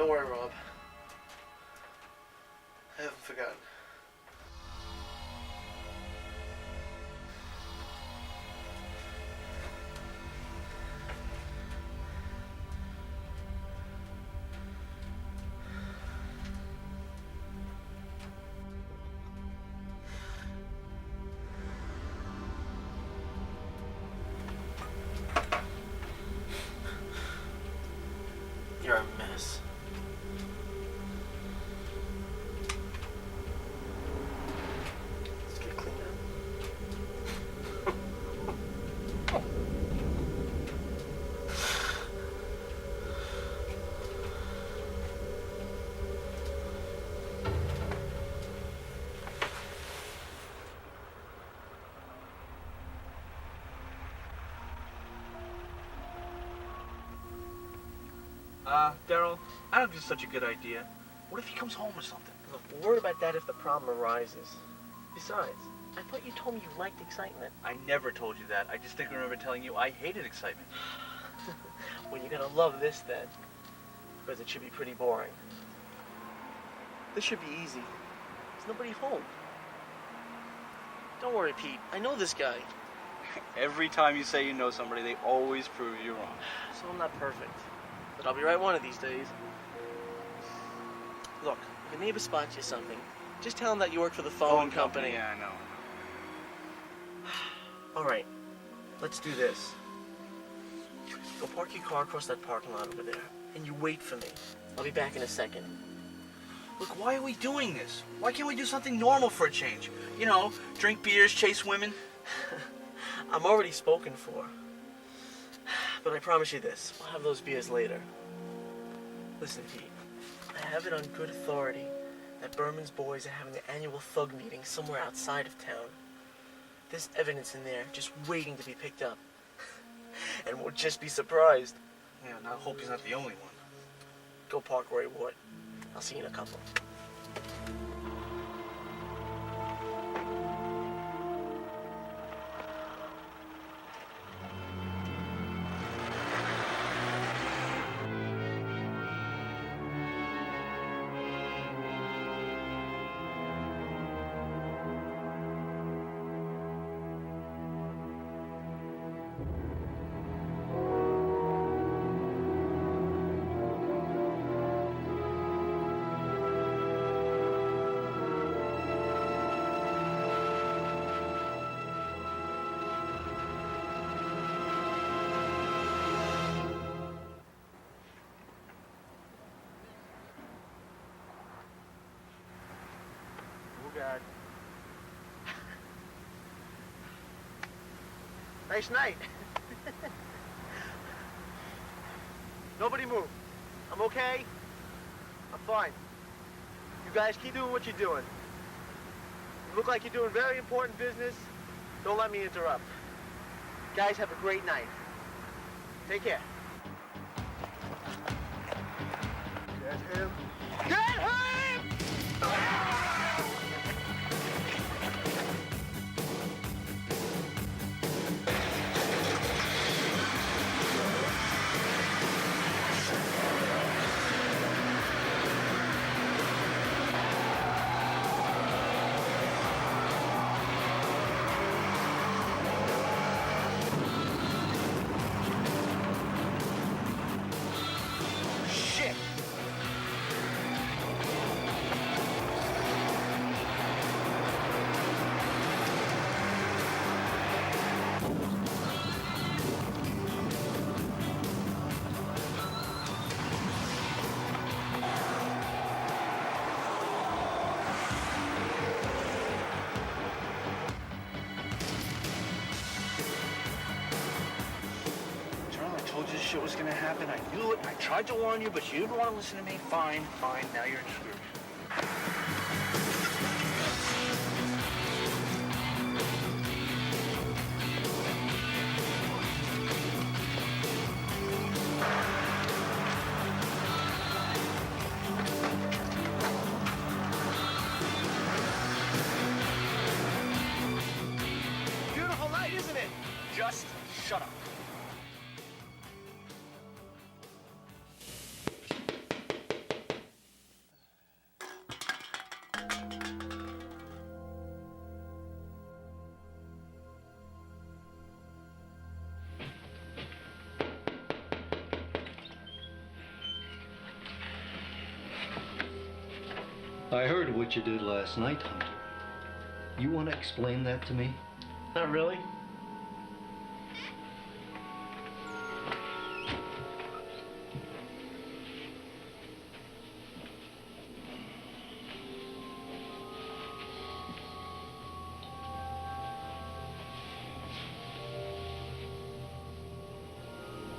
Don't worry, Rob. I haven't forgotten. You're a mess. Let's get cleaned up. Daryl, I don't think it's such a good idea. What if he comes home or something? Look, we'll worry about that if the problem arises. Besides, I thought you told me you liked excitement. I never told you that. I just think I remember telling you I hated excitement. Well, you're gonna love this then, because it should be pretty boring. This should be easy. There's nobody home. Don't worry, Pete. I know this guy. Every time you say you know somebody, they always prove you wrong. So I'm not perfect. But I'll be right one of these days. Look, if a neighbor spots you something, just tell him that you work for the phone company. Yeah, I know. All right, let's do this. Go park your car across that parking lot over there, and you wait for me. I'll be back in a second. Look, why are we doing this? Why can't we do something normal for a change? You know, drink beers, chase women. I'm already spoken for. But I promise you this, we'll have those beers later. Listen, Pete, I have it on good authority that Berman's boys are having an annual thug meeting somewhere outside of town. There's evidence in there just waiting to be picked up. And we'll just be surprised. Yeah, and I hope he's not the only one. Go park Roy Ward. I'll see you in a couple. God. Nice night. Nobody move. I'm okay. I'm fine. You guys keep doing what you're doing. You look like you're doing very important business. Don't let me interrupt. Guys, have a great night. Take care. Get him. Get him! Told you this shit was gonna happen. I knew it. I tried to warn you, but you didn't want to listen to me. Fine, fine. Now you're screwed. Beautiful night, isn't it? Just shut up. I heard what you did last night, Hunter. You want to explain that to me? Not really.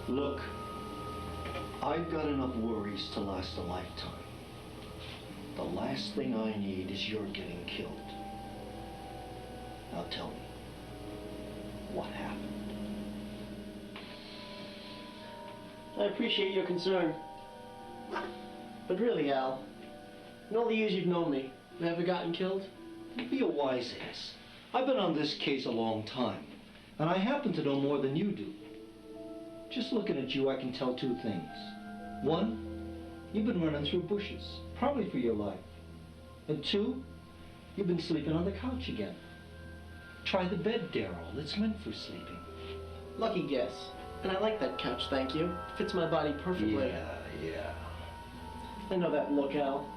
Look, I've got enough worries to last a lifetime. The last thing I need is your getting killed. Now tell me, what happened? I appreciate your concern. But really, Al, in all the years you've known me, have I ever gotten killed? Be a wise ass. I've been on this case a long time, and I happen to know more than you do. Just looking at you, I can tell two things. One, you've been running through bushes, probably for your life. And two, you've been sleeping on the couch again. Try the bed, Daryl. It's meant for sleeping. Lucky guess. And I like that couch, thank you. Fits my body perfectly. Yeah. I know that look, Al.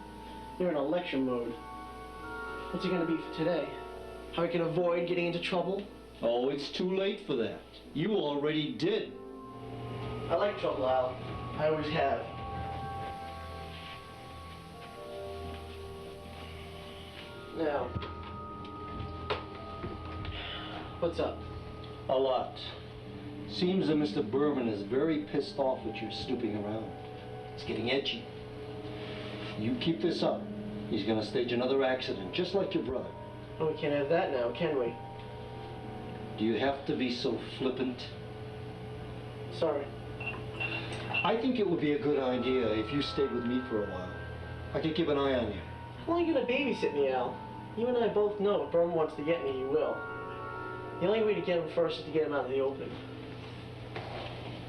You're in a lecture mode. What's it gonna be for today? How I can avoid getting into trouble? Oh, it's too late for that. You already did. I like trouble, Al. I always have. Now, what's up? A lot. Seems that Mr. Berman is very pissed off at your snooping around. It's getting edgy. You keep this up, he's gonna stage another accident, just like your brother. Oh, we can't have that now, can we? Do you have to be so flippant? Sorry. I think it would be a good idea if you stayed with me for a while. I could keep an eye on you. How long are you gonna babysit me, Al? You and I both know if Berman wants to get me, he will. The only way to get him first is to get him out of the open.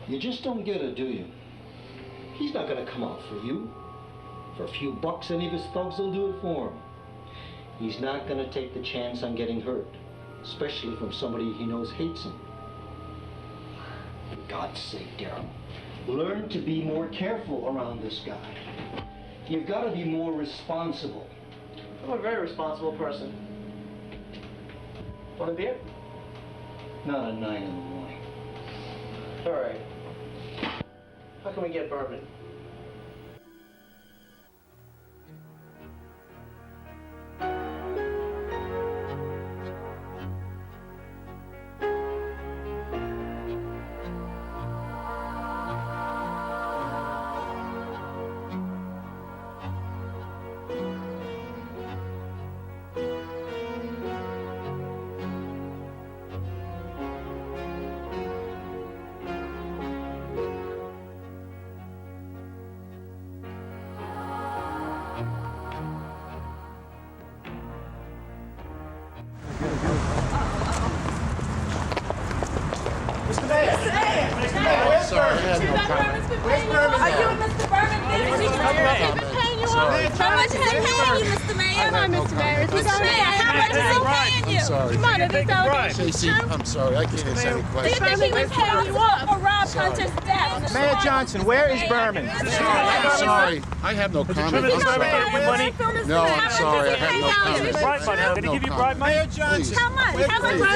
You just don't get it, do you? He's not gonna come out for you. For a few bucks, any of his thugs will do it for him. He's not gonna take the chance on getting hurt, especially from somebody he knows hates him. For God's sake, Daryl, learn to be more careful around this guy. You've got to be more responsible. I'm a very responsible person. Want a beer? Not at 9 in the morning. All right. How can we get Berman? Are you and Mr. Berman busy? He's been paying you off. How much is he paying you, Mr. Mayor? Come on, Mr. Mayor. Mr. Mayor, how much is he paying you? Sorry. Come on, are these allegations Casey, true? I'm sorry, I can't answer any Do you questions. think he was paying you off for Rob Hunter's death? Mayor Johnson, where is Berman? I'm sorry, I have no comment. I'm sorry. No, I'm sorry, I have no comment. Did he give you bribe money? Mayor Please. How much? How much is he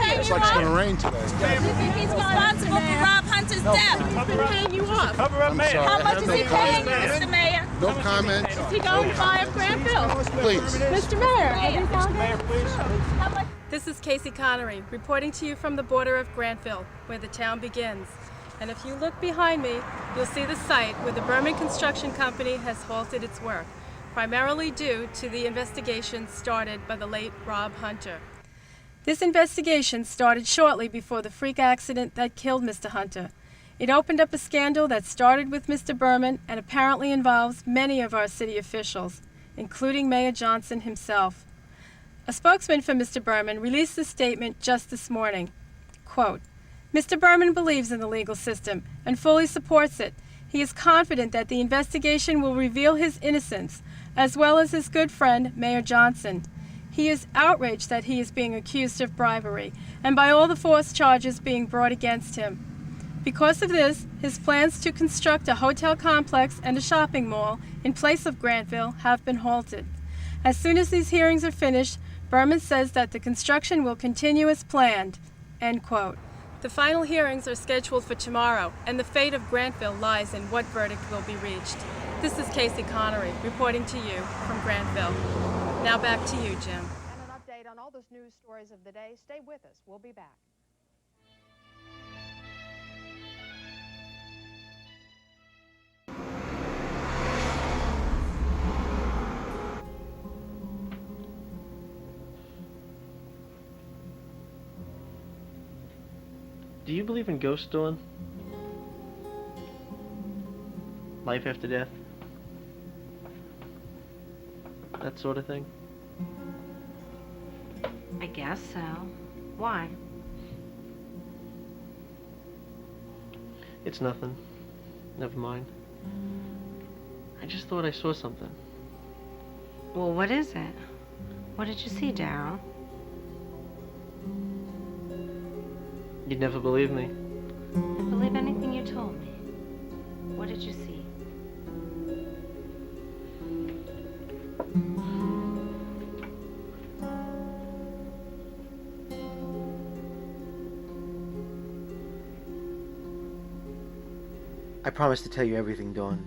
paying It's you like it's going to off? rain today. Do you think he's responsible for Rob Hunter's death? He's been paying you off. Cover up, I'm Mayor. sorry, How I much have is no he paying you, comment. Mr. Mayor? No comment. Is he going to buy up Granville? Please. Mr. Mayor, are these allegations true? How much? This is Casey Connery, reporting to you from the border of Granville, where the town begins. And if you look behind me, you'll see the site where the Berman Construction Company has halted its work, primarily due to the investigation started by the late Rob Hunter. This investigation started shortly before the freak accident that killed Mr. Hunter. It opened up a scandal that started with Mr. Berman and apparently involves many of our city officials, including Mayor Johnson himself. A spokesman for Mr. Berman released a statement just this morning. Quote, Mr. Berman believes in the legal system and fully supports it. He is confident that the investigation will reveal his innocence, as well as his good friend, Mayor Johnson. He is outraged that he is being accused of bribery and by all the false charges being brought against him. Because of this, his plans to construct a hotel complex and a shopping mall in place of Granville have been halted. As soon as these hearings are finished, Berman says that the construction will continue as planned." End quote. The final hearings are scheduled for tomorrow, and the fate of Grantville lies in what verdict will be reached. This is Casey Connery reporting to you from Grantville. Now back to you, Jim. And an update on all those news stories of the day. Stay with us. We'll be back. Do you believe in ghosts, Dawn? Life after death? That sort of thing? I guess so. Why? It's nothing. Never mind. I just thought I saw something. Well, what is it? What did you see, Daryl? You'd never believe me. I believe anything you told me. What did you see? I promise to tell you everything, Dawn.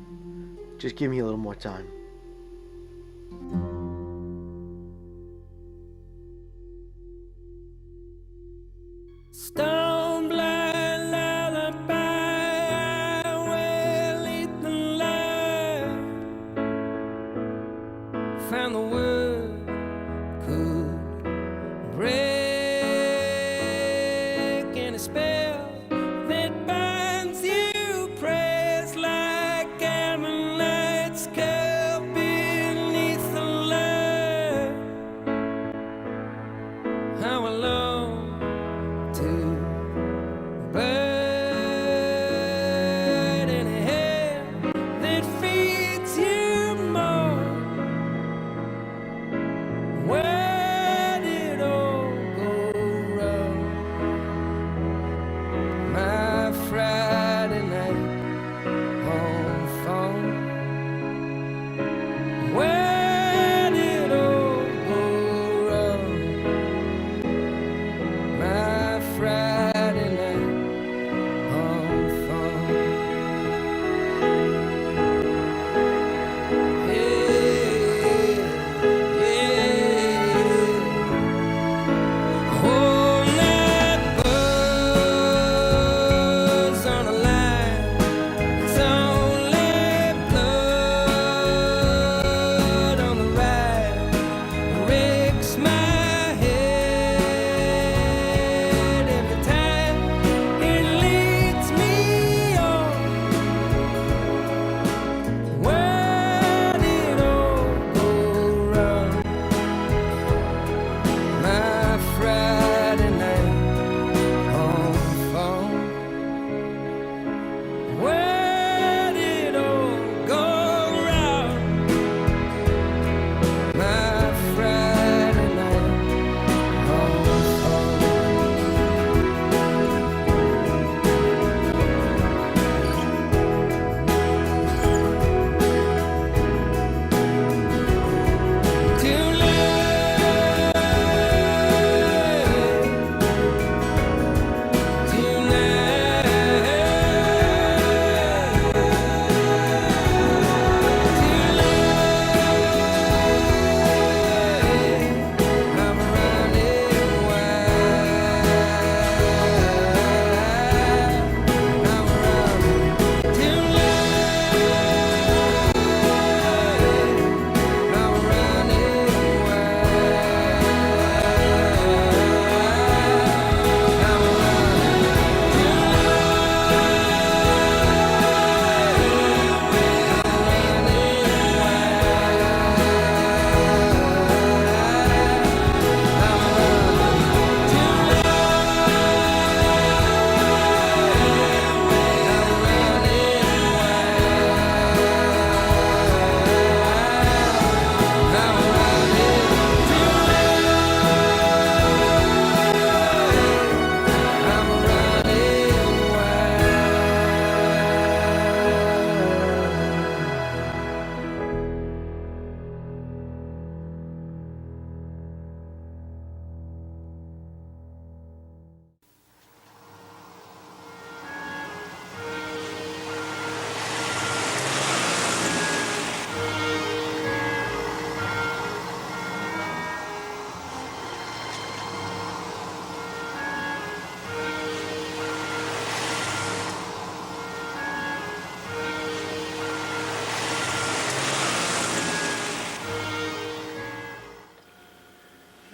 Just give me a little more time. Stone blind lullaby, I will eat the light. Found the word could break any spell that binds you. Praise like Ammonite's cup beneath the light. How I long to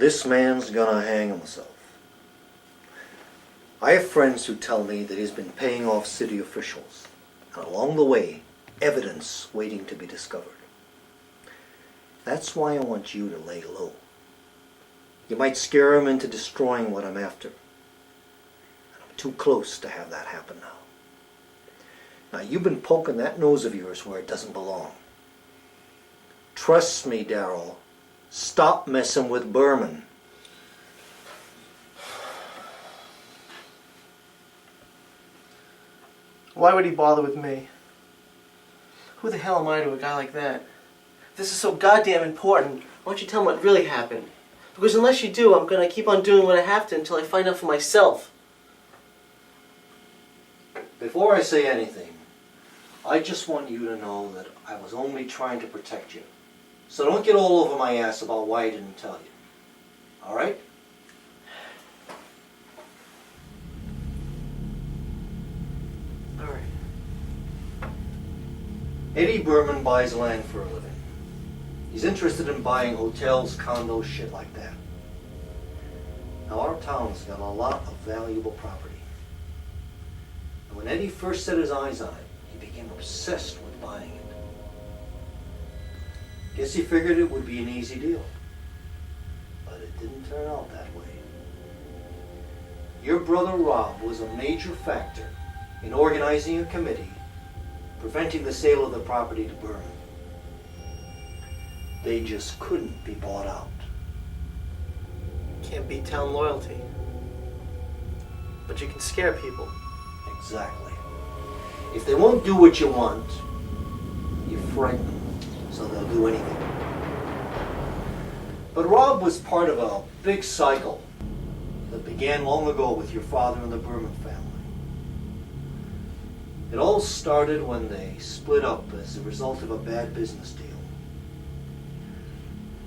This man's gonna hang himself. I have friends who tell me that he's been paying off city officials, and along the way, evidence waiting to be discovered. That's why I want you to lay low. You might scare him into destroying what I'm after. And I'm too close to have that happen now. Now, you've been poking that nose of yours where it doesn't belong. Trust me, Daryl. Stop messing with Berman. Why would he bother with me? Who the hell am I to a guy like that? If this is so goddamn important, why don't you tell him what really happened? Because unless you do, I'm gonna keep on doing what I have to until I find out for myself. Before I say anything, I just want you to know that I was only trying to protect you. So don't get all over my ass about why I didn't tell you. All right? All right. Eddie Berman buys land for a living. He's interested in buying hotels, condos, shit like that. Now our town's got a lot of valuable property. And when Eddie first set his eyes on it, he became obsessed with buying it. Guess he figured it would be an easy deal. But it didn't turn out that way. Your brother Rob was a major factor in organizing a committee preventing the sale of the property to Berman. They just couldn't be bought out. Can't beat town loyalty. But you can scare people. Exactly. If they won't do what you want, you frighten them, so they'll do anything. But Rob was part of a big cycle that began long ago with your father and the Berman family. It all started when they split up as a result of a bad business deal.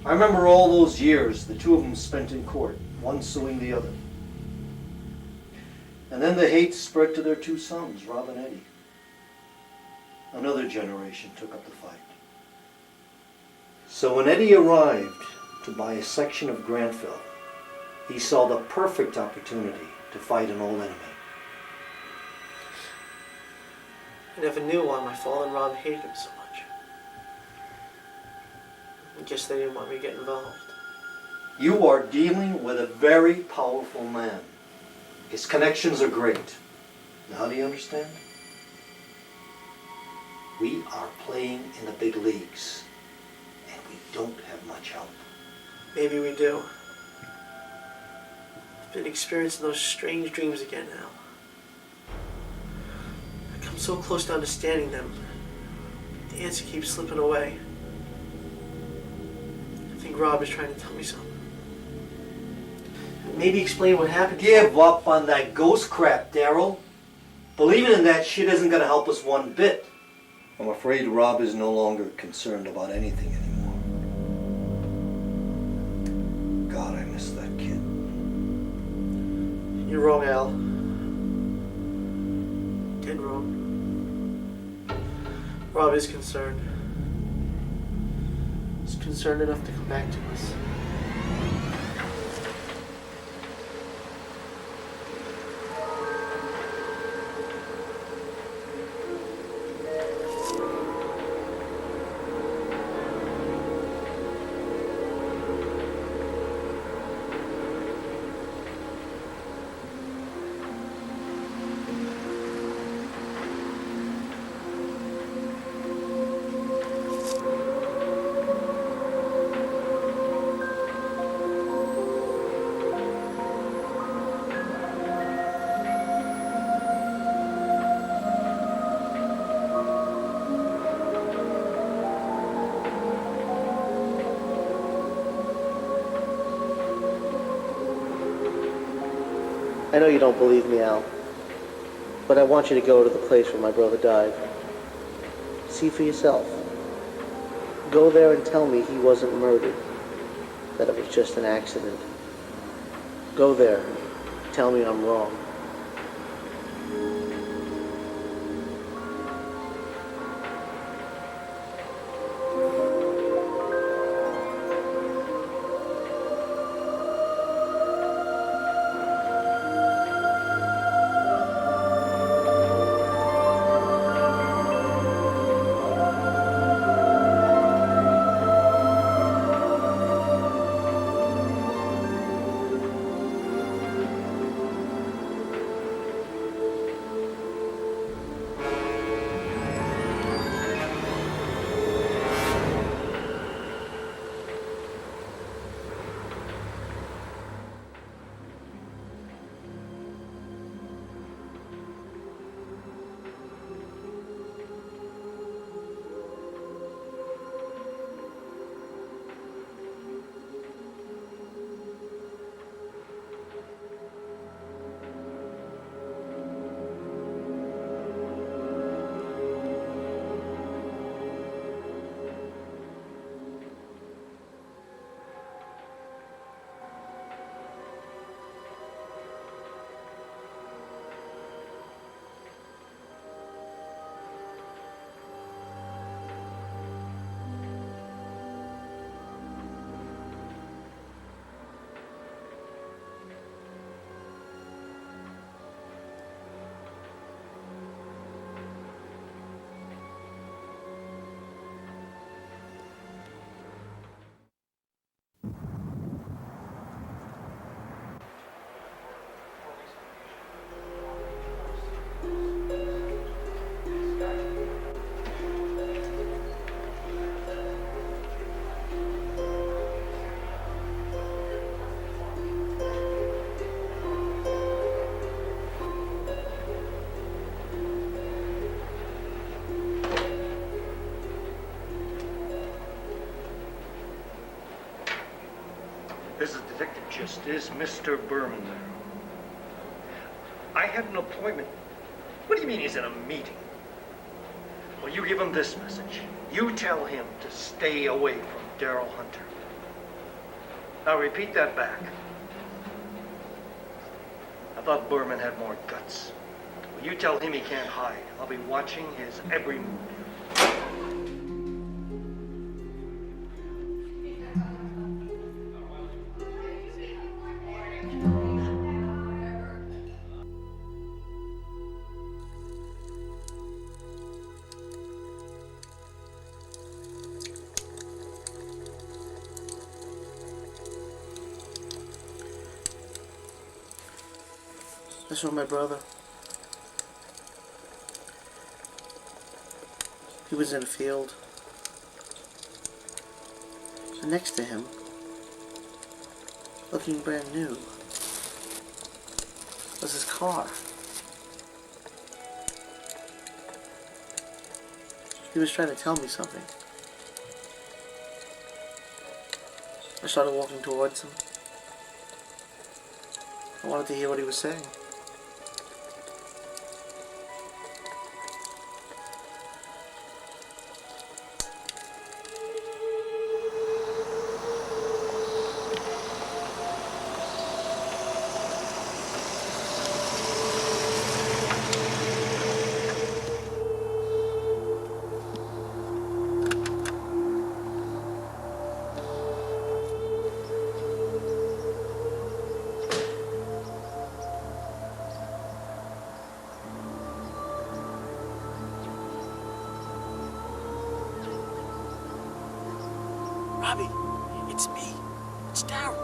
I remember all those years the two of them spent in court, one suing the other. And then the hate spread to their two sons, Rob and Eddie. Another generation took up the fight. So when Eddie arrived to buy a section of Grantville, he saw the perfect opportunity to fight an old enemy. I never knew why my fallen Rob hated him so much. I guess they didn't want me to get involved. You are dealing with a very powerful man. His connections are great. Now do you understand? We are playing in the big leagues, and we don't have much help. Maybe we do. I've been experiencing those strange dreams again now. I come so close to understanding them. The answer keeps slipping away. I think Rob is trying to tell me something. Maybe explain what happened. Give up on that ghost crap, Daryl. Believing in that shit isn't going to help us one bit. I'm afraid Rob is no longer concerned about anything anymore. God, I miss that kid. You're wrong, Al. Dead wrong. Rob is concerned. He's concerned enough to come back to us. I know you don't believe me, Al, but I want you to go to the place where my brother died. See for yourself. Go there and tell me he wasn't murdered, that it was just an accident. Go there. Tell me I'm wrong. just is Mr. Berman there? I had an appointment. What do you mean he's in a meeting? Well, you give him this message. You tell him to stay away from Daryl Hunter. Now repeat that back. I thought Berman had more guts. Well, you tell him he can't hide. I'll be watching his every move. I saw my brother. He was in a field. And next to him, looking brand new, was his car. He was trying to tell me something. I started walking towards him. I wanted to hear what he was saying. Robbie, it's me. It's Daryl.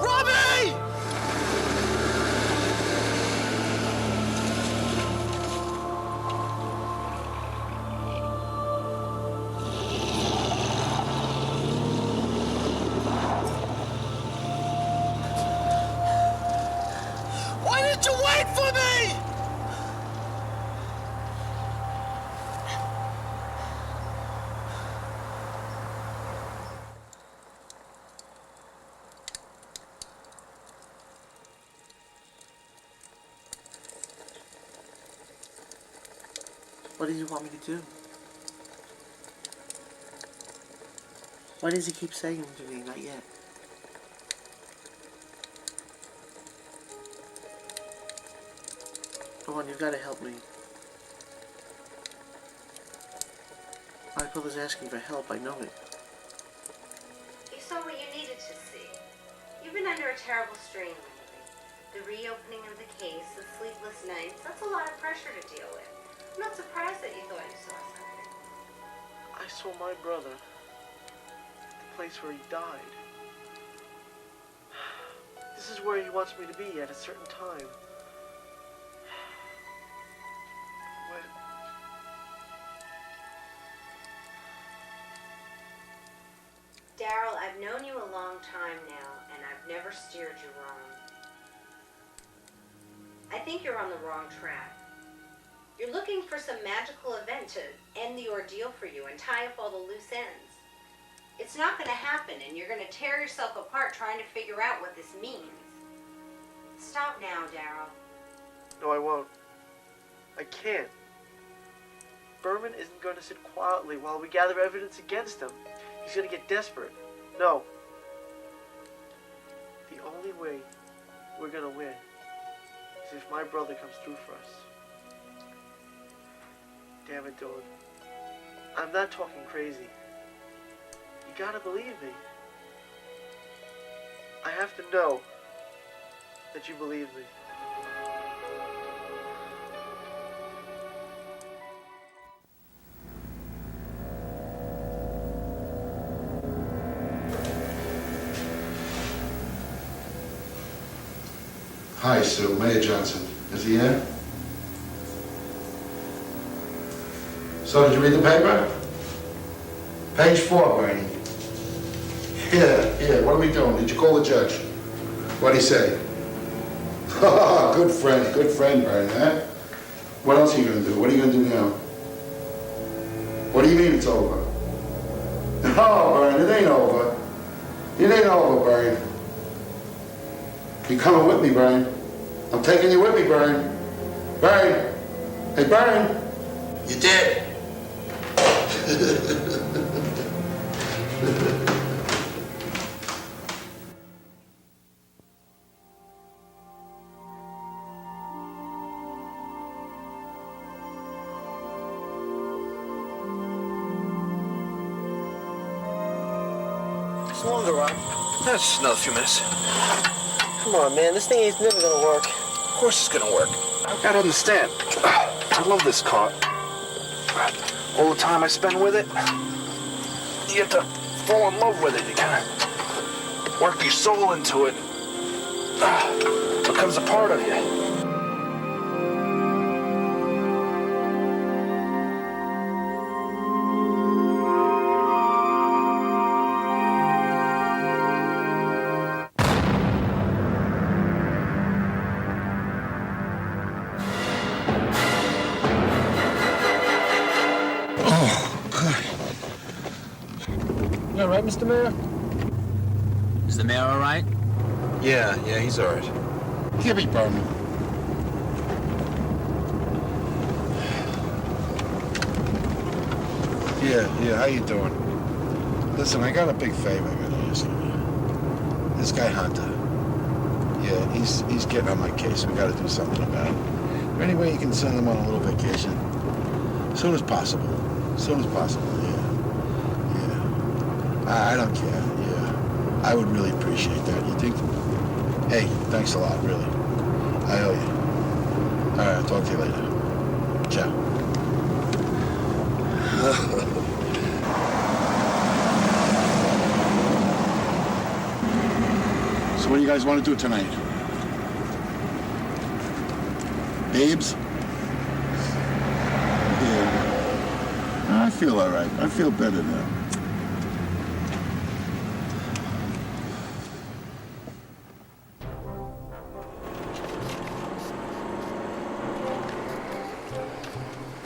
Robbie! Why didn't you wait for me? What did you want me to do? Why does he keep saying to me, not yet? Come on, you've got to help me. My brother's asking for help, I know it. You saw what you needed to see. You've been under a terrible strain lately. The reopening of the case, the sleepless nights, that's a lot of pressure to deal with. I'm not surprised that you thought you saw something. I saw my brother at the place where he died. This is where he wants me to be at a certain time. When... Daryl, I've known you a long time now, and I've never steered you wrong. I think you're on the wrong track. You're looking for some magical event to end the ordeal for you and tie up all the loose ends. It's not going to happen, and you're going to tear yourself apart trying to figure out what this means. Stop now, Daryl. No, I won't. I can't. Berman isn't going to sit quietly while we gather evidence against him. He's going to get desperate. No. The only way we're going to win is if my brother comes through for us. Damn it, Dawn. I'm not talking crazy. You gotta believe me. I have to know that you believe me. Hi, Sue. Mayor Johnson. Is he here? So did you read the paper? Page 4, Bernie. Yeah, what are we doing? Did you call the judge? What'd he say? Good friend, Bernie, huh? What else are you gonna do? What are you gonna do now? What do you mean it's over? No, Bern, it ain't over. It ain't over, Bern. You coming with me, Bern? I'm taking you with me, Bern. Bern. Hey, Bern. You dead. It's longer, Rob. That's another few minutes. Come on, man. This thing ain't never gonna work. Of course it's gonna work. I've got to understand. I love this car. All the time I spend with it, you get to fall in love with it. You kind of work your soul into it. It becomes a part of you. You all right, Mr. Mayor? Is the mayor all right? Yeah, he's all right. Give me, Berman. Yeah, how you doing? Listen, I got a big favor I gotta ask you. This guy Hunter. Yeah, he's getting on my case. We gotta do something about it. Is there any way you can send him on a little vacation? As soon as possible. As soon as possible, yeah. I don't care, yeah. I would really appreciate that, you think? Hey, thanks a lot, really. I owe you. All right, I'll talk to you later. Ciao. So what do you guys want to do tonight? Babes? Yeah. I feel all right. I feel better now.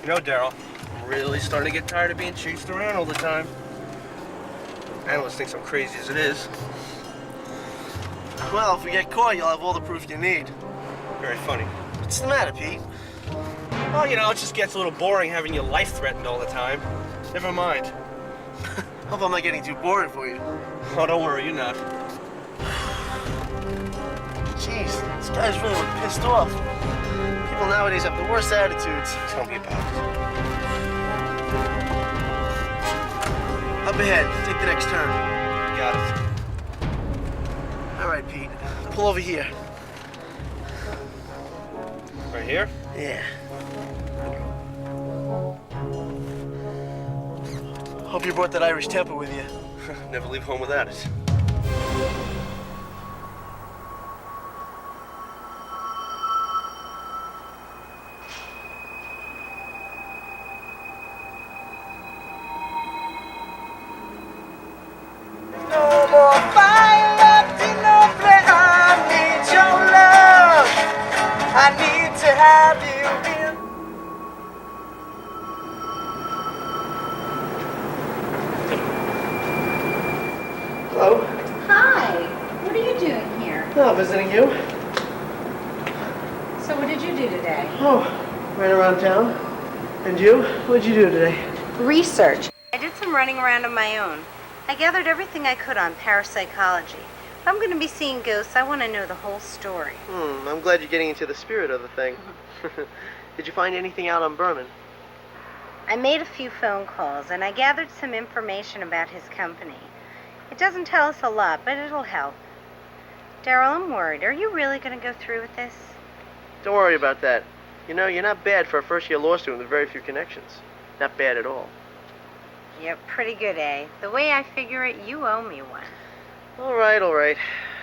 You know, Daryl, I'm really starting to get tired of being chased around all the time. Analyst thinks I'm crazy as it is. Well, if we get caught, you'll have all the proof you need. Very funny. What's the matter, Pete? Well, you know, it just gets a little boring having your life threatened all the time. Never mind. Hope I'm not getting too boring for you. Oh, don't worry, you're not. Jeez, this guy's really pissed off. People nowadays have the worst attitudes. Tell me about it. Up ahead, take the next turn. Got it. All right, Pete. Pull over here. Right here? Yeah. Hope you brought that Irish temper with you. Never leave home without it. Hello? Hi. What are you doing here? Oh, visiting you. So what did you do today? Oh, ran around town. And you? What'd you do today? Research. I did some running around on my own. I gathered everything I could on parapsychology. If I'm going to be seeing ghosts, I want to know the whole story. I'm glad you're getting into the spirit of the thing. Did you find anything out on Berman? I made a few phone calls, and I gathered some information about his company. It doesn't tell us a lot, but it'll help. Daryl, I'm worried. Are you really going to go through with this? Don't worry about that. You know, you're not bad for a first-year law student with very few connections. Not bad at all. Yep, pretty good, eh? The way I figure it, you owe me one. All right, all right.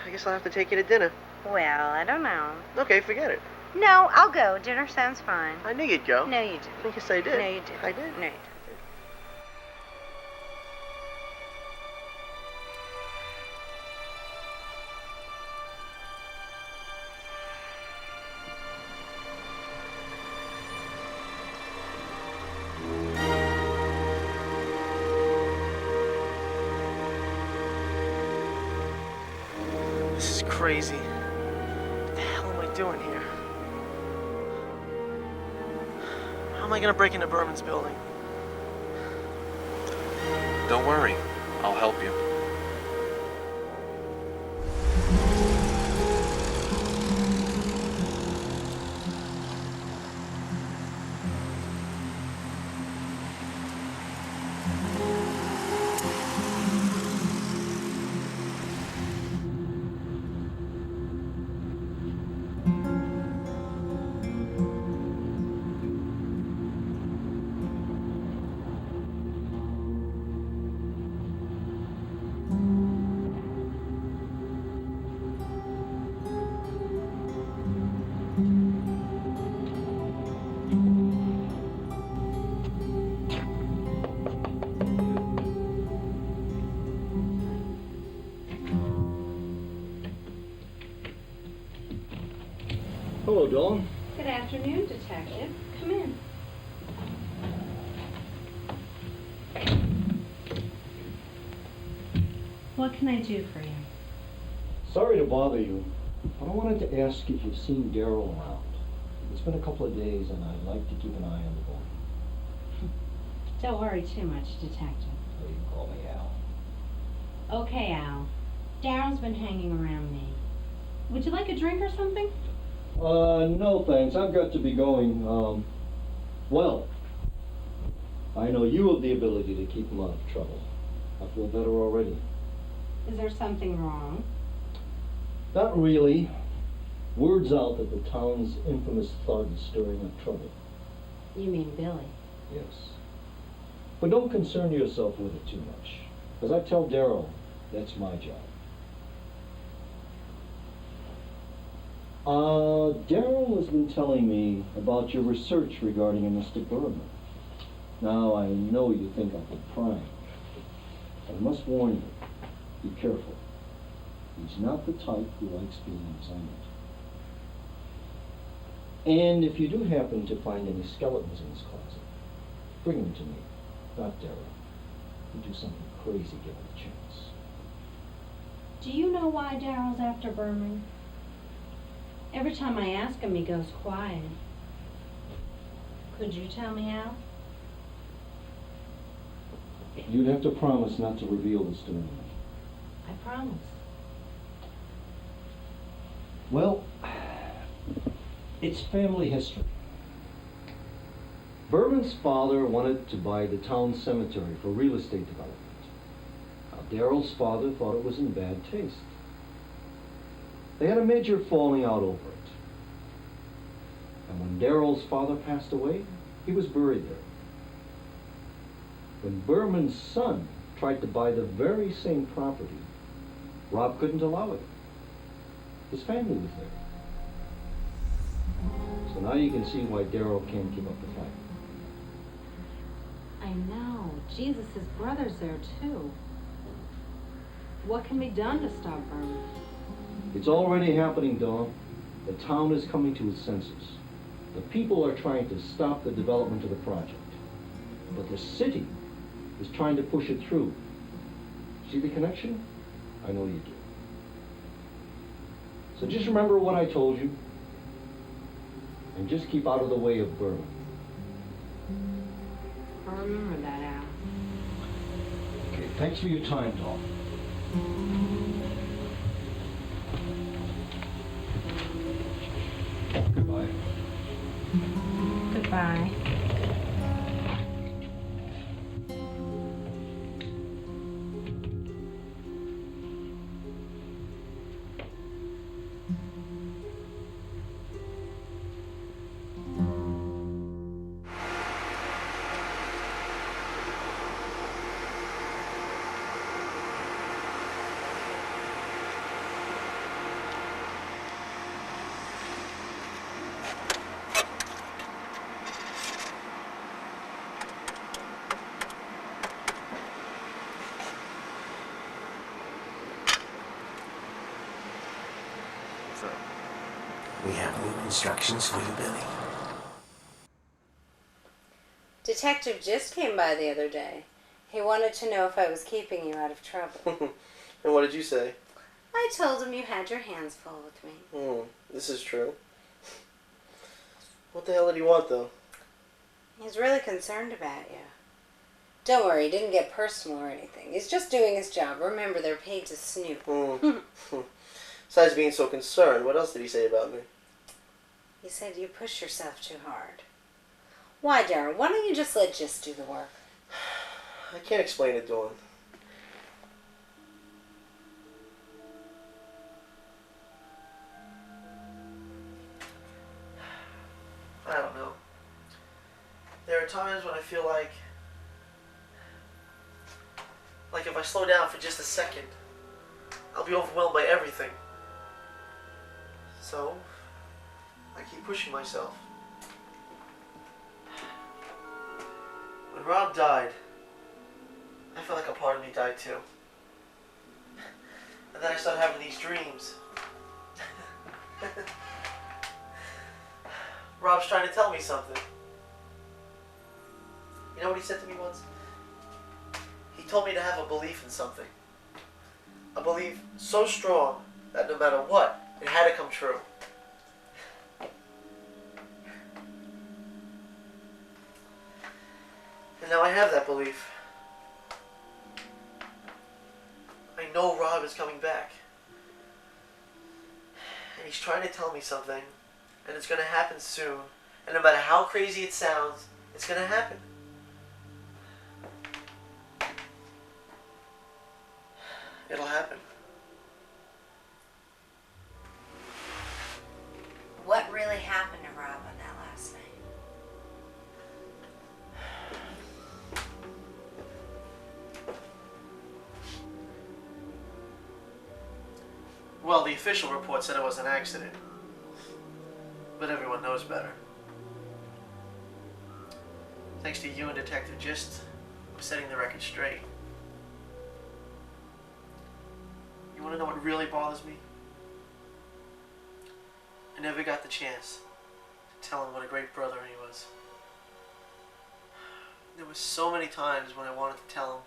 I guess I'll have to take you to dinner. Well, I don't know. Okay, forget it. No, I'll go. Dinner sounds fine. I knew you'd go. No, you didn't. Yes, I did. No, you didn't. I did. No, you didn't. crazy. What the hell am I doing here? How am I gonna break into Berman's building? Don't worry. I'll help you. Hello, Dawn. Good afternoon, Detective. Come in. What can I do for you? Sorry to bother you, but I wanted to ask if you've seen Daryl around. It's been a couple of days, and I'd like to keep an eye on the boy. Don't worry too much, Detective. So you can call me Al. Okay, Al. Daryl's been hanging around me. Would you like a drink or something? No thanks. I've got to be going. Well, I know you have the ability to keep him out of trouble. I feel better already. Is there something wrong? Not really. Word's out that the town's infamous thug is stirring up trouble. You mean Billy? Yes. But don't concern yourself with it too much. As I tell Daryl, that's my job. Daryl has been telling me about your research regarding a Mr. Berman. Now, I know you think I've been prying, but I must warn you, be careful. He's not the type who likes being examined. And if you do happen to find any skeletons in his closet, bring them to me, not Daryl. He'd do something crazy given the chance. Do you know why Daryl's after Berman? Every time I ask him, he goes quiet. Could you tell me, Al? You'd have to promise not to reveal this to anyone. I promise. Well, it's family history. Berman's father wanted to buy the town cemetery for real estate development. Now, Daryl's father thought it was in bad taste. They had a major falling out over it. And when Daryl's father passed away, he was buried there. When Berman's son tried to buy the very same property, Rob couldn't allow it. His family was there. So now you can see why Daryl can't give up the fight. I know. Jesus, his brother's there too. What can be done to stop Berman? It's already happening, Dawn. The town is coming to its senses. The people are trying to stop the development of the project. But the city is trying to push it through. See the connection? I know you do. So just remember what I told you, and just keep out of the way of Berman. I'll remember that, Al. Okay, thanks for your time, Dawn. Goodbye. Goodbye. We have new instructions for you, Billy. Detective just came by the other day. He wanted to know if I was keeping you out of trouble. And what did you say? I told him you had your hands full with me. This is true. What the hell did he want, though? He's really concerned about you. Don't worry, he didn't get personal or anything. He's just doing his job. Remember, they're paid to snoop. Besides being so concerned, what else did he say about me? He said you push yourself too hard. Why, Darren? Why don't you just let Gist do the work? I can't explain it to him. I don't know. There are times when I feel like if I slow down for just a second, I'll be overwhelmed by everything. So, I keep pushing myself. When Rob died, I felt like a part of me died too. And then I started having these dreams. Rob's trying to tell me something. You know what he said to me once? He told me to have a belief in something. A belief so strong that no matter what, it had to come true. And now I have that belief. I know Rob is coming back. And he's trying to tell me something. And it's going to happen soon. And no matter how crazy it sounds, it's going to happen. It'll happen. What really happened to Rob on that last night? Well, the official report said it was an accident. But everyone knows better. Thanks to you and Detective Gist for setting the record straight. You want to know what really bothers me? I never got the chance to tell him what a great brother he was. There were so many times when I wanted to tell him.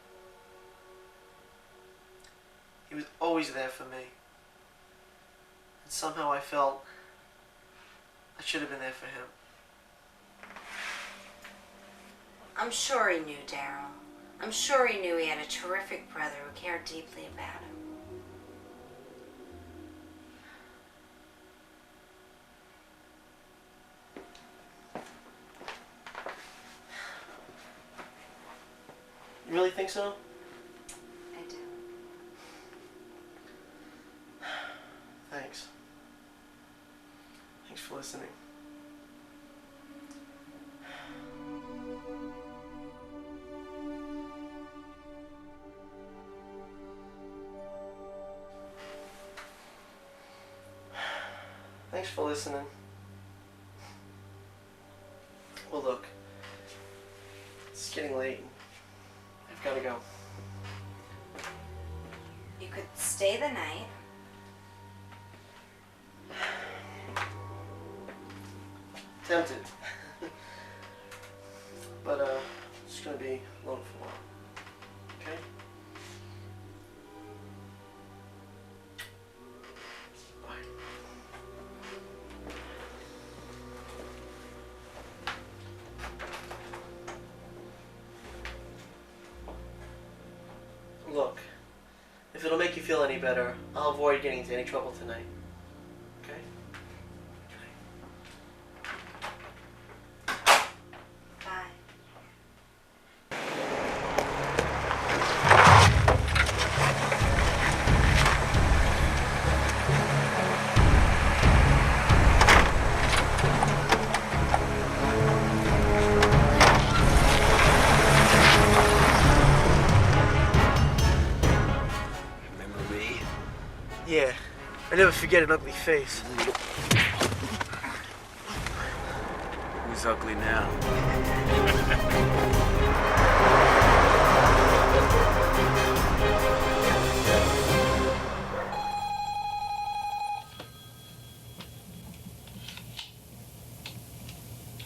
He was always there for me. And somehow I felt I should have been there for him. I'm sure he knew, Daryl. I'm sure he knew he had a terrific brother who cared deeply about him. You really think so? I do. Thanks. Thanks for listening. Thanks for listening. Well, look, it's getting late. I've got to go. You could stay the night. Tempted. But, it's gonna be alone for a while. Okay? Bye. Look, if it'll make you feel any better, I'll avoid getting into any trouble tonight. Okay? Bye. Remember me? Yeah, I never forget an ugly face. Who's ugly now?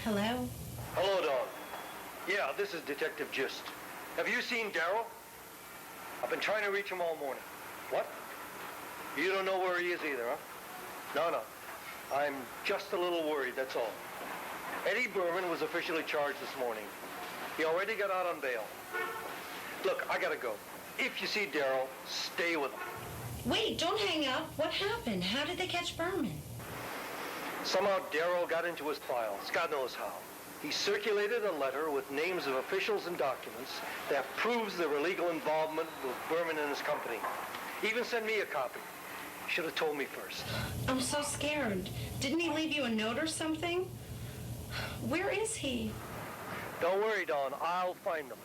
Hello? Hello, Dawn. Yeah, this is Detective Gist. Have you seen Daryl? I've been trying to reach him all morning. What? You don't know where he is either, huh? No. I'm just a little worried, that's all. Eddie Berman was officially charged this morning. He already got out on bail. Look, I gotta go. If you see Daryl, stay with him. Wait, don't hang up. What happened? How did they catch Berman? Somehow Daryl got into his files. God knows how. He circulated a letter with names of officials and documents that proves their illegal involvement with Berman and his company. He even sent me a copy. Should have told me first. I'm so scared. Didn't he leave you a note or something? Where is he? Don't worry, Dawn. I'll find him.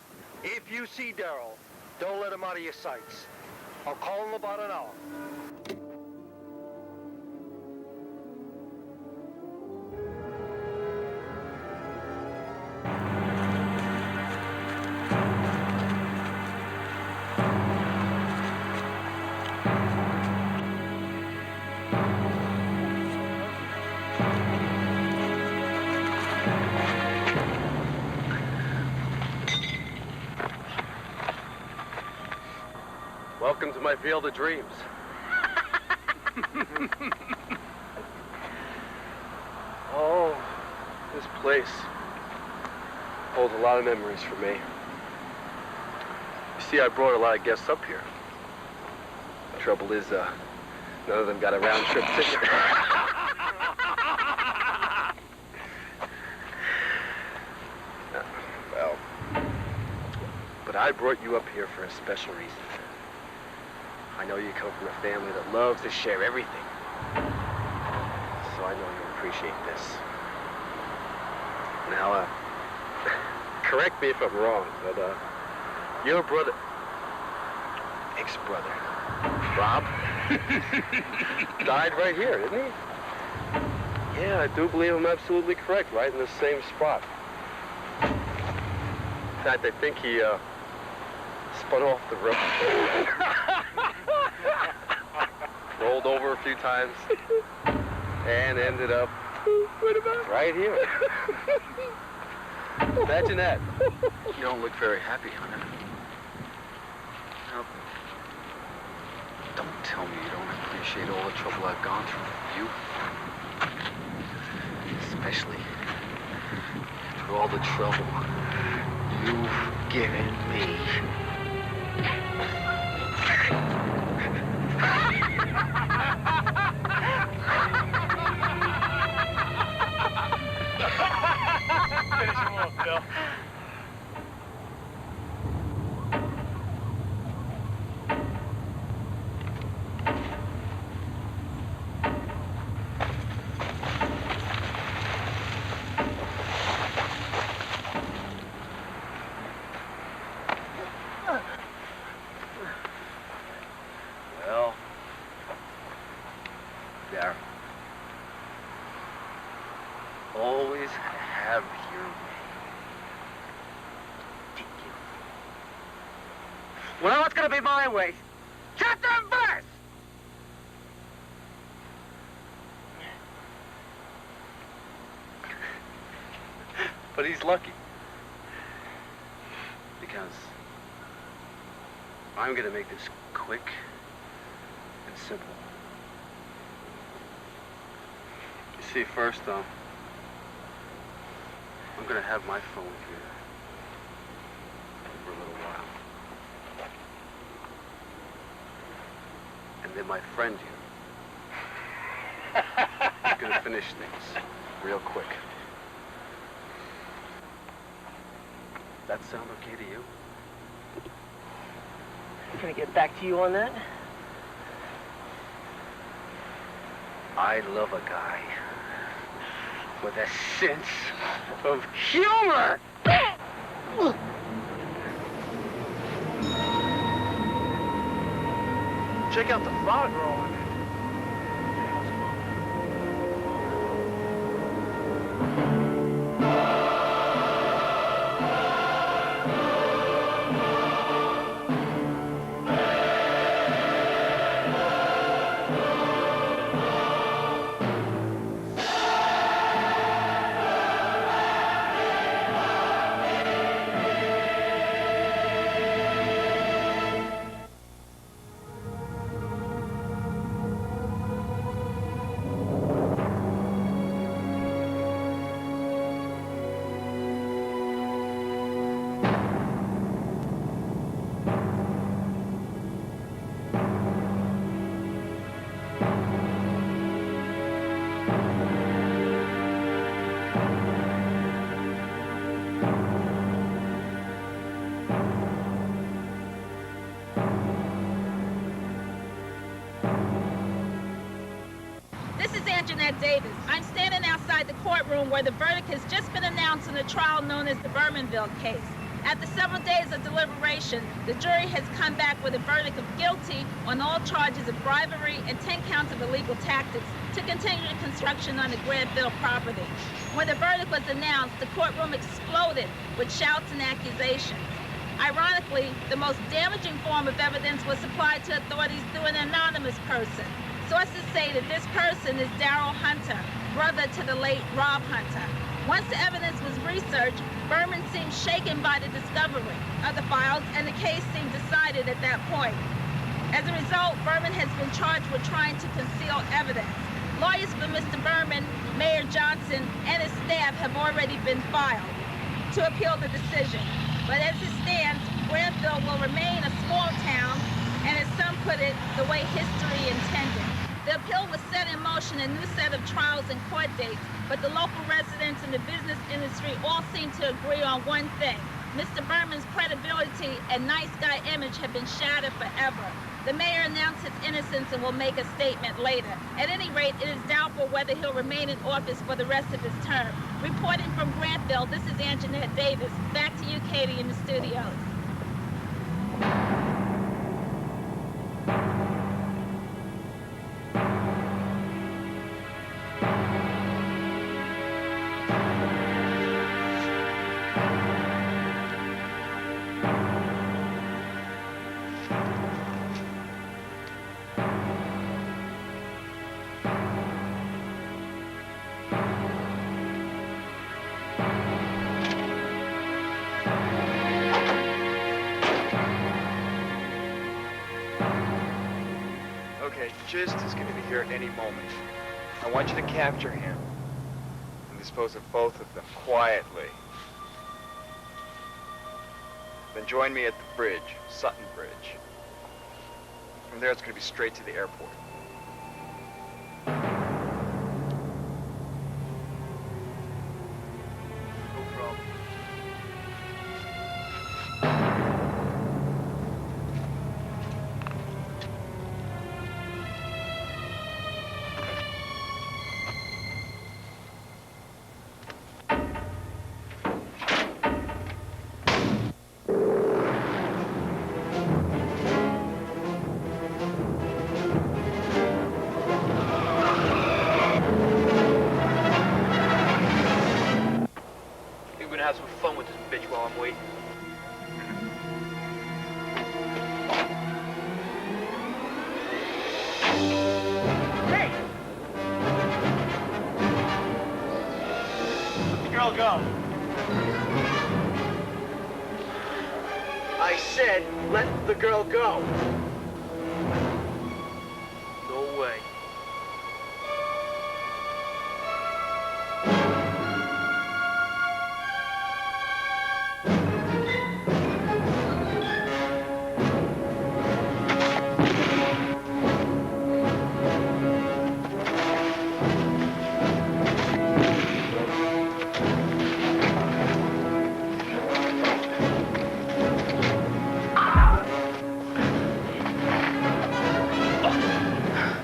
If you see Daryl, don't let him out of your sights. I'll call him about an hour. Welcome to my field of dreams. Oh, this place holds a lot of memories for me. You see, I brought a lot of guests up here. The trouble is, none of them got a round-trip ticket. Well, but I brought you up here for a special reason. I know you come from a family that loves to share everything. So I know you'll appreciate this. Now, correct me if I'm wrong, but, your brother, ex-brother, Rob, died right here, didn't he? Yeah, I do believe I'm absolutely correct, right in the same spot. In fact, I think he, spun off the rope. Rolled over a few times and ended up right here. Imagine that. You don't look very happy, Hunter. Now, don't tell me you don't appreciate all the trouble I've gone through for you. Especially after all the trouble you've given me. Finish him off, Bill. Well, there. Always have your way. Did you? Well, it's gonna be my way. Chapter and verse! But he's lucky. Because I'm gonna make this quick and simple. You see, first, I'm gonna have my phone here for a little while. And then my friend here is gonna finish things real quick. That sound okay to you? Can I get back to you on that? I love a guy with a sense of humor. Check out the fog rolling. Anjanette Davis. I'm standing outside the courtroom where the verdict has just been announced in a trial known as the Bermanville case. After several days of deliberation, the jury has come back with a verdict of guilty on all charges of bribery and 10 counts of illegal tactics to continue the construction on the Grantville property. When the verdict was announced, the courtroom exploded with shouts and accusations. Ironically, the most damaging form of evidence was supplied to authorities through an anonymous person. Sources say that this person is Darrell Hunter, brother to the late Rob Hunter. Once the evidence was researched, Berman seemed shaken by the discovery of the files, and the case seemed decided at that point. As a result, Berman has been charged with trying to conceal evidence. Lawyers for Mr. Berman, Mayor Johnson, and his staff have already been filed to appeal the decision. But as it stands, Grantville will remain a small town, and as some put it, the way history intended. The appeal was set in motion a new set of trials and court dates, but the local residents and the business industry all seem to agree on one thing. Mr. Berman's credibility and nice guy image have been shattered forever. The mayor announced his innocence and will make a statement later. At any rate, it is doubtful whether he'll remain in office for the rest of his term. Reporting from Grantville, this is Anjanette Davis. Back to you, Katie, in the studios. Gist is going to be here at any moment. I want you to capture him and dispose of both of them quietly. Then join me at the bridge, Sutton Bridge. From there, it's going to be straight to the airport. No problem. Have some fun with this bitch while I'm waiting. Hey! Let the girl go. I said, let the girl go. No way.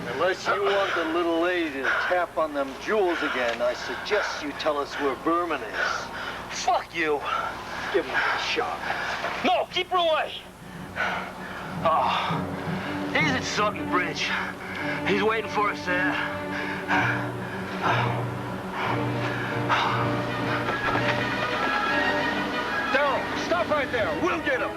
Unless you want the little lady to tap on them jewels again, I suggest you tell us where Berman is. Fuck you. Give him a shot. No, keep her away. Oh, he's at Sutton Bridge. He's waiting for us there. Darrell, stop right there. We'll get him.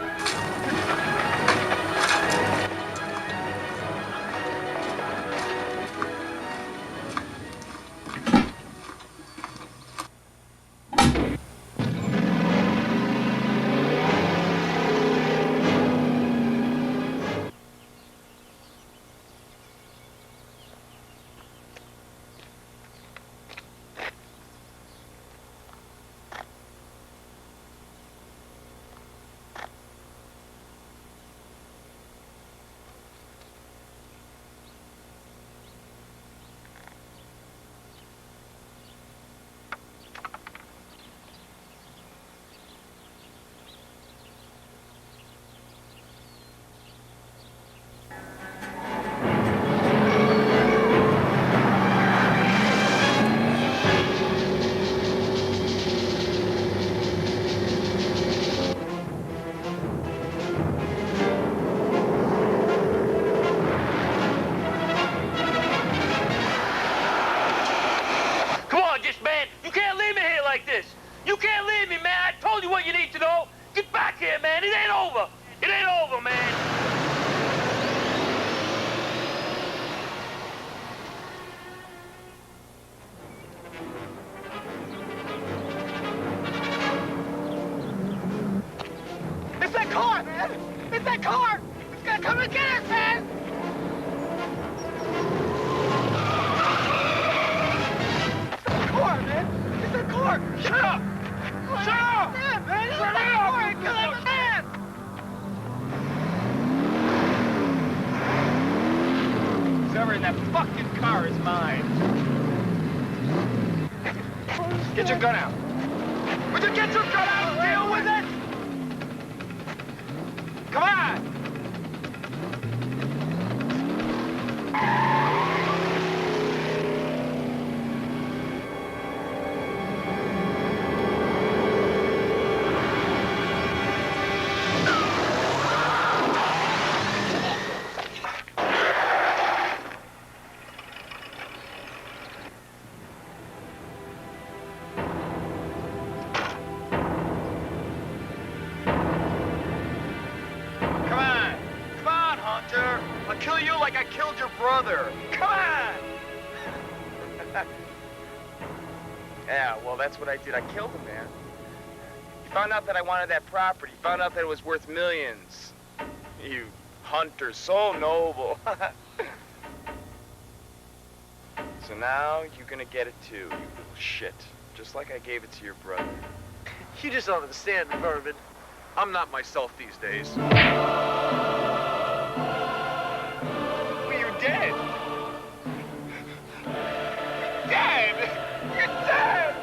It's that car! It's gonna come and get us, man! It's that car, man! It's that car! Shut up! Shut up! Man, it's that car! It killed the man! Whoever in that fucking car is mine. Get your gun out. Would you get your gun out and deal with it? Come on! I'll kill you like I killed your brother. Come on! Yeah, well, that's what I did. I killed him, man. He found out that I wanted that property. He found out that it was worth millions. You hunter, so noble. So now you're gonna get it too, you little shit. Just like I gave it to your brother. You just don't understand, Vermin. I'm not myself these days. Well, you're dead. Dead! You're dead!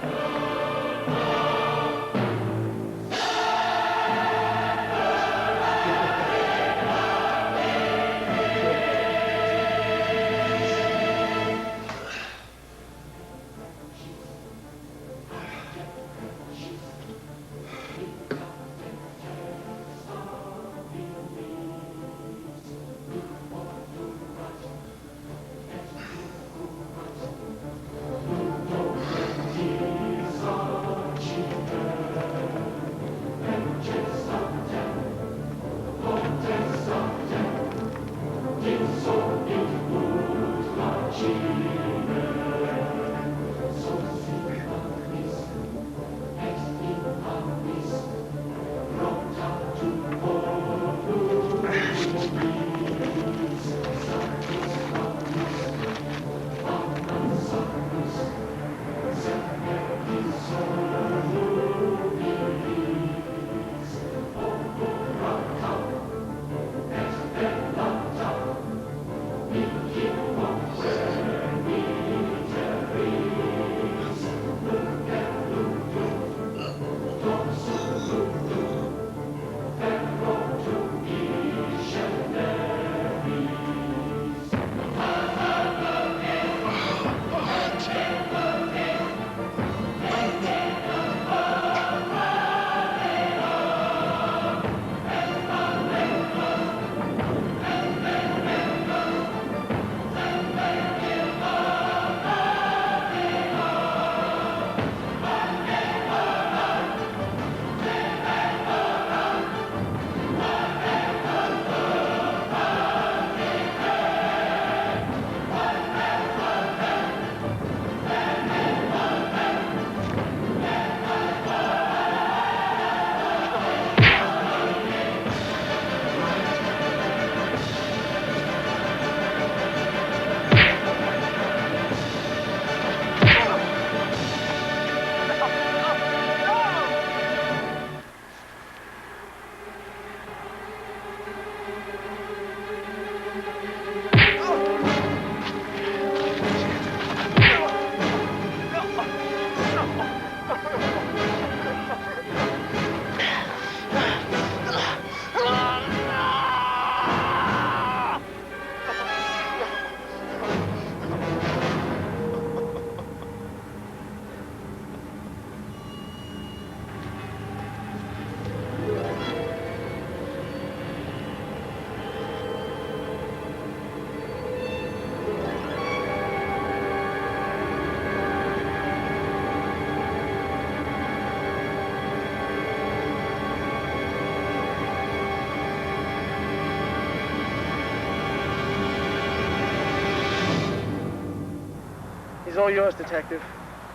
He's all yours, Detective.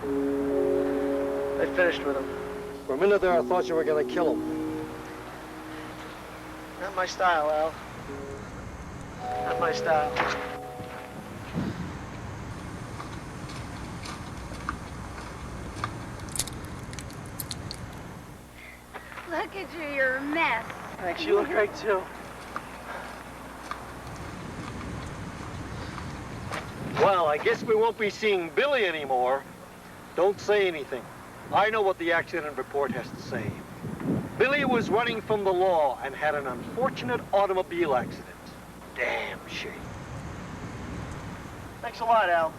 I finished with him. For a minute there, I thought you were gonna kill him. Not my style, Al. Not my style. Look at you, you're a mess. Thanks, you look great too. Well, I guess we won't be seeing Billy anymore. Don't say anything. I know what the accident report has to say. Billy was running from the law and had an unfortunate automobile accident. Damn shame. Thanks a lot, Al.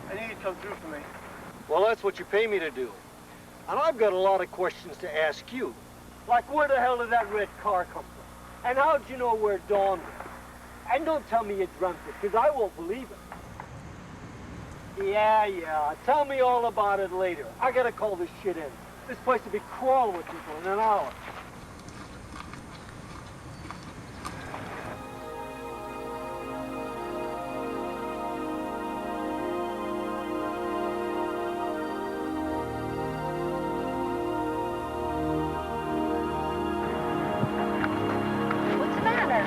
I knew you'd come through for me. Well, that's what you pay me to do. And I've got a lot of questions to ask you. Like, where the hell did that red car come from? And how'd you know where Dawn was? And don't tell me you dreamt it, because I won't believe it. Yeah, tell me all about it later. I gotta call this shit in. This place will be crawling with people in an hour. What's the matter?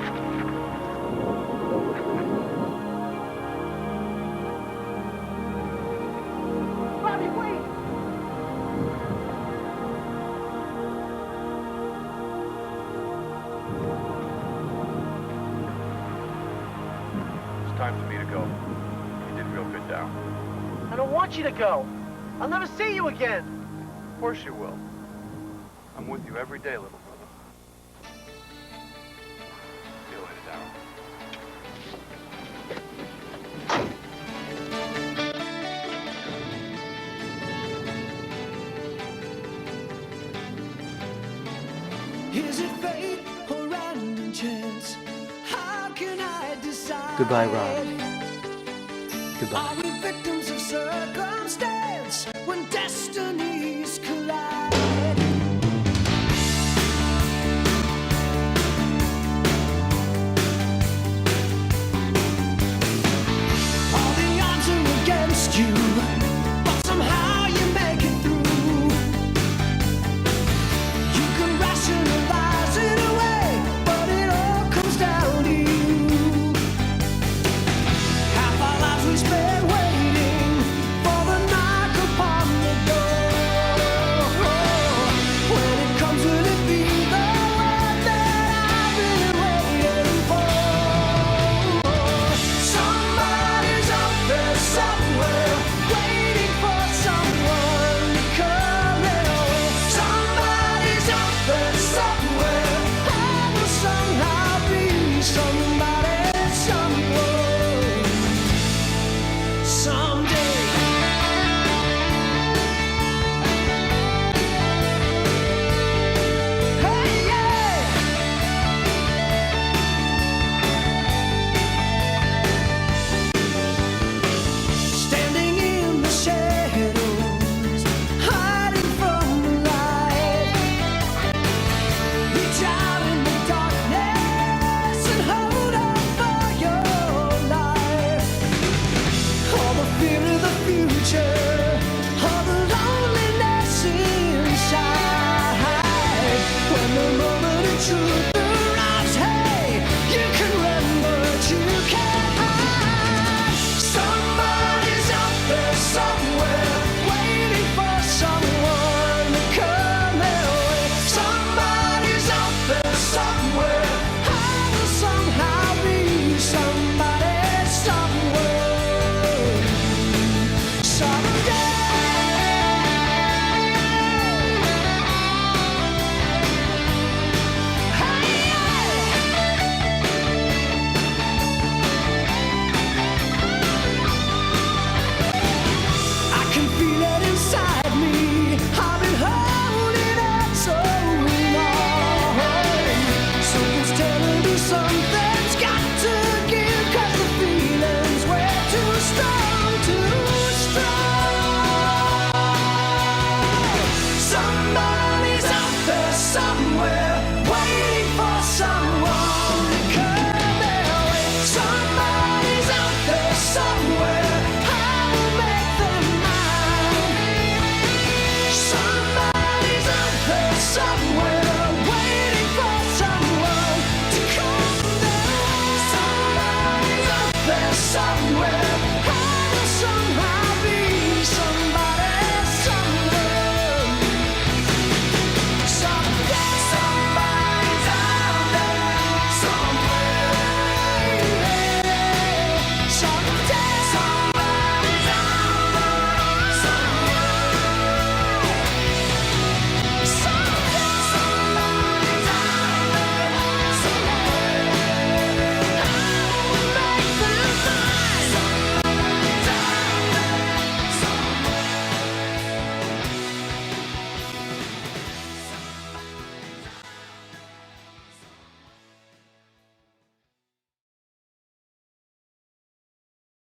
Bobby, wait! It's time for me to go. You did real good down. I don't want you to go. I'll never see you again. Of course you will. I'm with you every day, little brother. See you later, Darryl. Is it fate or random chance? How can I decide? Goodbye, Rob. Goodbye. Are we victims of circumstance when destiny